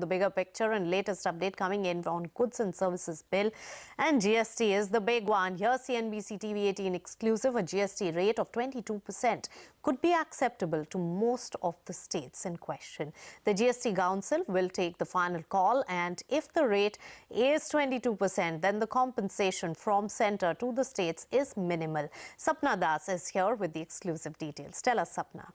the bigger picture and latest update coming in on goods and services bill. And GST is the big one. Here, CNBC TV 18 exclusive, a GST rate of 22% could be acceptable to most of the states in question. The GST Council will take the final call, and if the rate is 22%, then the compensation from centre to the states is minimal. Sapna Das is here with the exclusive details. Tell us, Sapna.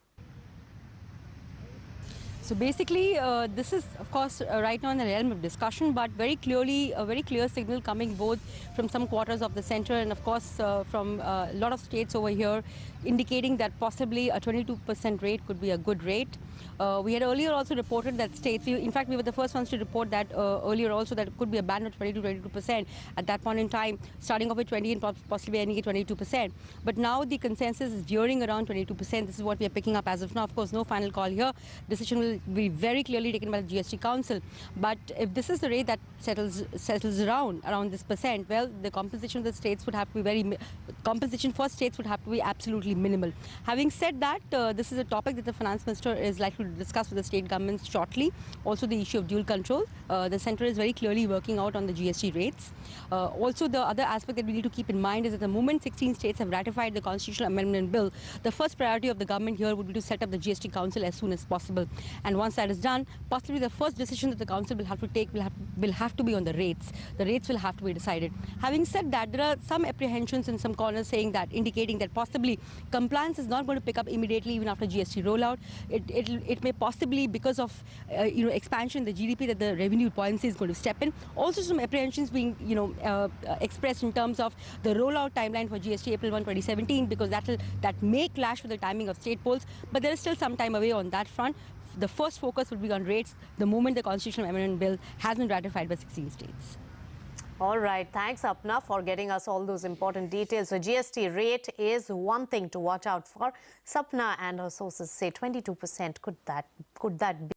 So basically, this is, of course, right now in the realm of discussion, but very clearly, a very clear signal coming both from some quarters of the centre and, of course, from a lot of states over here, indicating that possibly a 22% rate could be a good rate. We had earlier also reported that states, in fact, we were the first ones to report that earlier also, that it could be a band of 22% at that point in time, starting off with 20 and possibly ending at 22%. But now the consensus is veering around 22%. This is what we are picking up as of now. Of course, no final call here. Decision will be very clearly taken by the GST Council. But if this is the rate that settles around this percent, well, the compensation of the states would have to be compensation for states would have to be absolutely minimal. Having said that, this is a topic that the Finance Minister is likely to discuss with the state governments shortly. Also, the issue of dual control. The centre is very clearly working out on the GST rates. Also, the other aspect that we need to keep in mind is that the moment 16 states have ratified the Constitutional Amendment Bill, the first priority of the government here would be to set up the GST Council as soon as possible. And once that is done, possibly the first decision that the council will have to take will have to be on the rates. The rates will have to be decided. Having said that, there are some apprehensions in some corners indicating that possibly compliance is not going to pick up immediately even after GST rollout. It may possibly, because of expansion in the GDP, that the revenue buoyancy is going to step in. Also, some apprehensions being expressed in terms of the rollout timeline for GST April 1, 2017, because that may clash with the timing of state polls. But there is still some time away on that front. The first focus will be on rates the moment the Constitutional Amendment Bill has been ratified by 16 states. All right. Thanks, Apna, for getting us all those important details. So GST rate is one thing to watch out for. Sapna and her sources say 22%. Could that be?